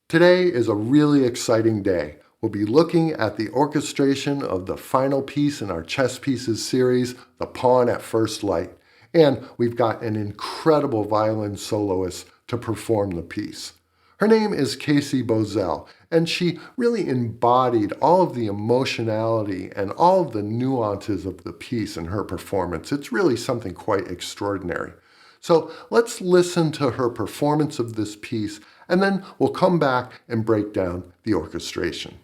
Today is a really exciting day. We'll be looking at the orchestration of the final piece in our Chess Pieces series, The Pawn at First Light. And we've got an incredible violin soloist to perform the piece. Her name is Casey Bozell, and she really embodied all of the emotionality and all of the nuances of the piece in her performance. It's really something quite extraordinary. So let's listen to her performance of this piece, and then we'll come back and break down the orchestration.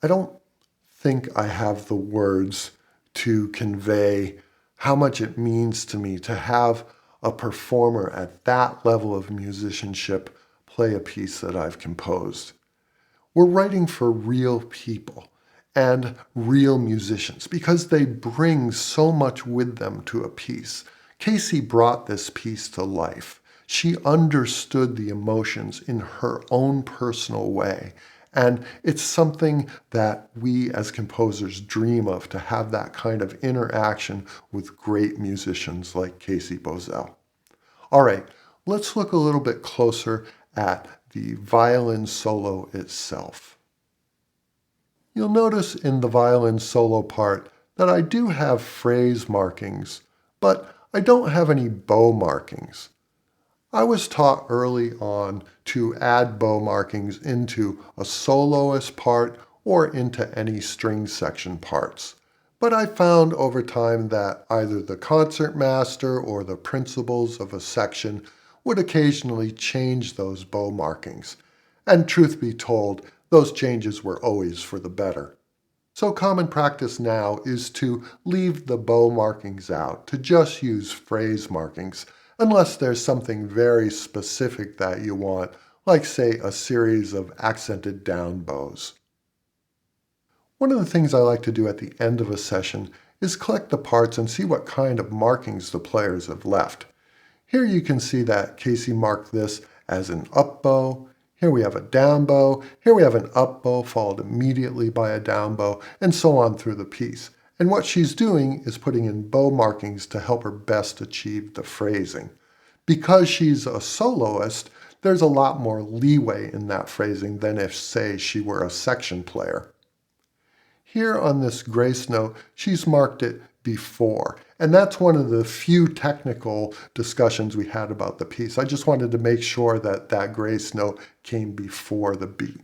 I don't think I have the words to convey how much it means to me to have a performer at that level of musicianship play a piece that I've composed. We're writing for real people and real musicians because they bring so much with them to a piece. Casey brought this piece to life. She understood the emotions in her own personal way. And it's something that we as composers dream of, to have that kind of interaction with great musicians like Casey Bozell. All right, let's look a little bit closer at the violin solo itself. You'll notice in the violin solo part that I do have phrase markings, but I don't have any bow markings. I was taught early on to add bow markings into a soloist part or into any string section parts. But I found over time that either the concertmaster or the principals of a section would occasionally change those bow markings. And truth be told, those changes were always for the better. So common practice now is to leave the bow markings out, to just use phrase markings, unless there's something very specific that you want, like say a series of accented down bows. One of the things I like to do at the end of a session is collect the parts and see what kind of markings the players have left. Here you can see that Casey marked this as an up bow. Here we have a down bow. Here we have an up bow followed immediately by a down bow, and so on through the piece. And what she's doing is putting in bow markings to help her best achieve the phrasing. Because she's a soloist, there's a lot more leeway in that phrasing than if, say, she were a section player. Here on this grace note, she's marked it before, and that's one of the few technical discussions we had about the piece. I just wanted to make sure that that grace note came before the beat.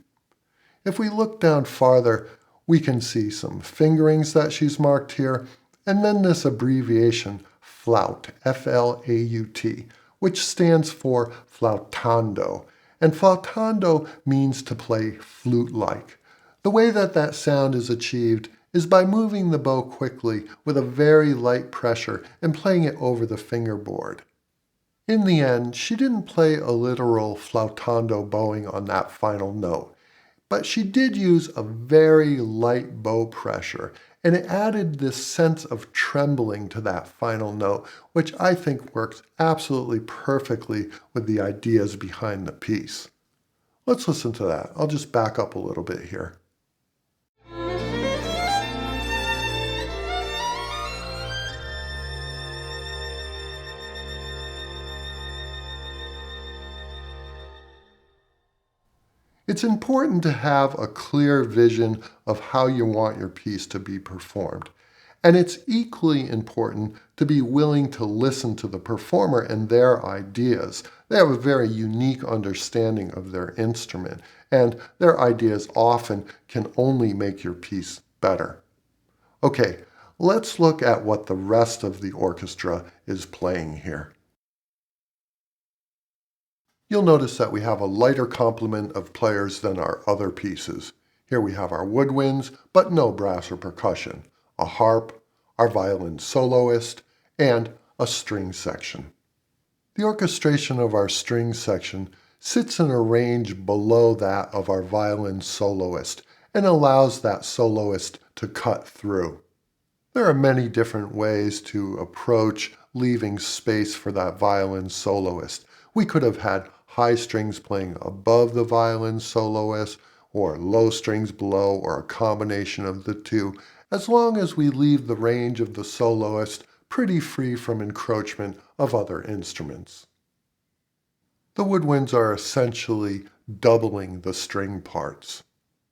If we look down farther, we can see some fingerings that she's marked here, and then this abbreviation, flaut, F-L-A-U-T, which stands for flautando. And flautando means to play flute-like. The way that that sound is achieved is by moving the bow quickly with a very light pressure and playing it over the fingerboard. In the end, she didn't play a literal flautando bowing on that final note, but she did use a very light bow pressure, and it added this sense of trembling to that final note, which I think works absolutely perfectly with the ideas behind the piece. Let's listen to that. I'll just back up a little bit here. It's important to have a clear vision of how you want your piece to be performed. And it's equally important to be willing to listen to the performer and their ideas. They have a very unique understanding of their instrument, and their ideas often can only make your piece better. Okay, let's look at what the rest of the orchestra is playing here. You'll notice that we have a lighter complement of players than our other pieces. Here we have our woodwinds, but no brass or percussion, a harp, our violin soloist, and a string section. The orchestration of our string section sits in a range below that of our violin soloist and allows that soloist to cut through. There are many different ways to approach leaving space for that violin soloist. We could have had high strings playing above the violin soloist, or low strings below, or a combination of the two, as long as we leave the range of the soloist pretty free from encroachment of other instruments. The woodwinds are essentially doubling the string parts.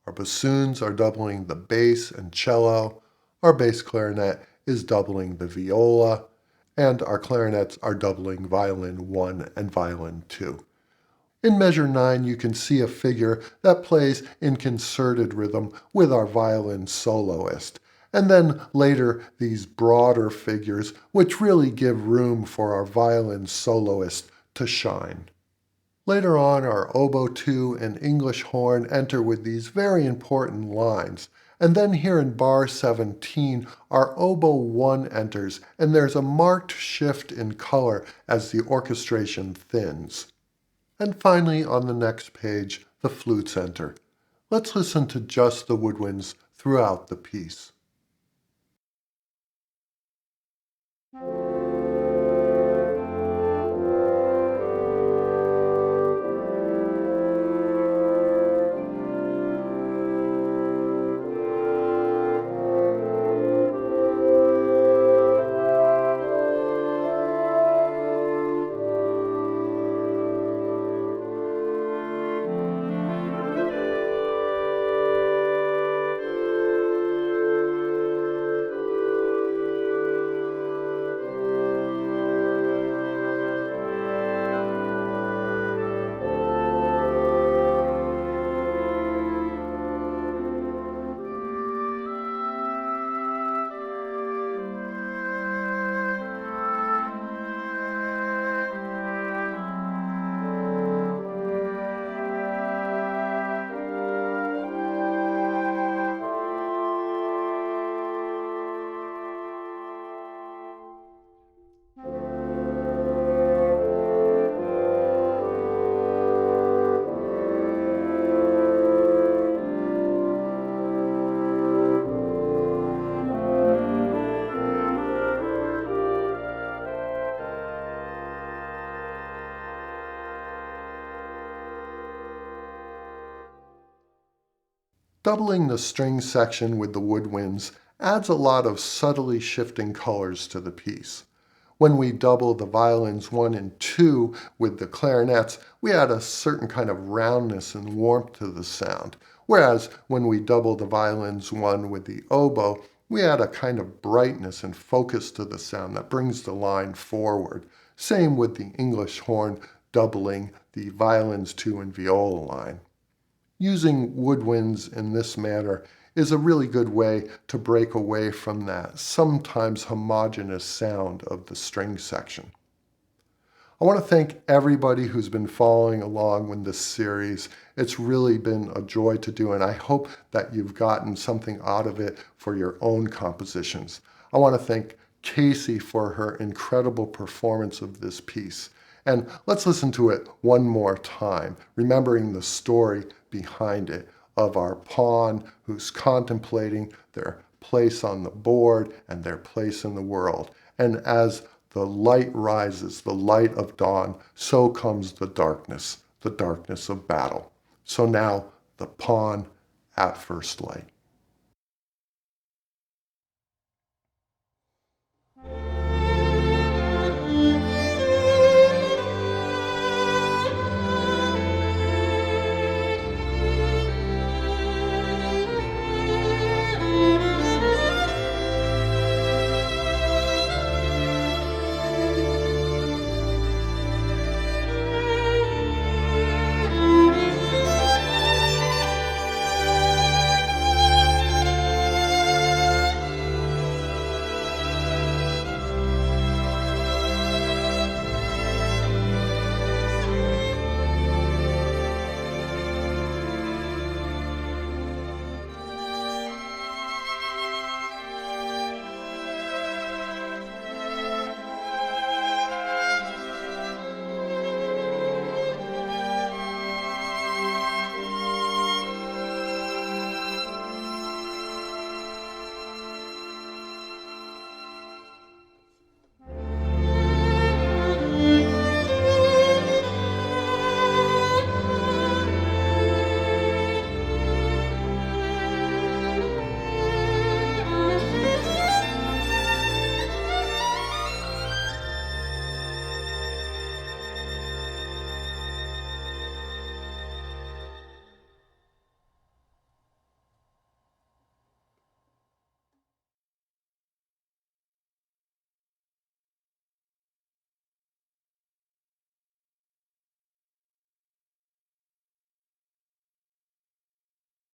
Our bassoons are doubling the bass and cello, our bass clarinet is doubling the viola, and our clarinets are doubling violin 1 and violin 2. In measure 9, you can see a figure that plays in concerted rhythm with our violin soloist, and then later these broader figures which really give room for our violin soloist to shine. Later on, our oboe 2 and English horn enter with these very important lines, and then here in bar 17, our oboe 1 enters, and there's a marked shift in color as the orchestration thins. And finally, on the next page, the flutes enter. Let's listen to just the woodwinds throughout the piece. Doubling the string section with the woodwinds adds a lot of subtly shifting colors to the piece. When we double the violins 1 and 2 with the clarinets, we add a certain kind of roundness and warmth to the sound, whereas when we double the violins 1 with the oboe, we add a kind of brightness and focus to the sound that brings the line forward. Same with the English horn doubling the violins 2 and viola line. Using woodwinds in this manner is a really good way to break away from that sometimes homogeneous sound of the string section. I want to thank everybody who's been following along with this series. It's really been a joy to do, and I hope that you've gotten something out of it for your own compositions. I want to thank Casey for her incredible performance of this piece. And let's listen to it one more time, remembering the story behind it of our pawn who's contemplating their place on the board and their place in the world. And as the light rises, the light of dawn, so comes the darkness of battle. So now the pawn at first light.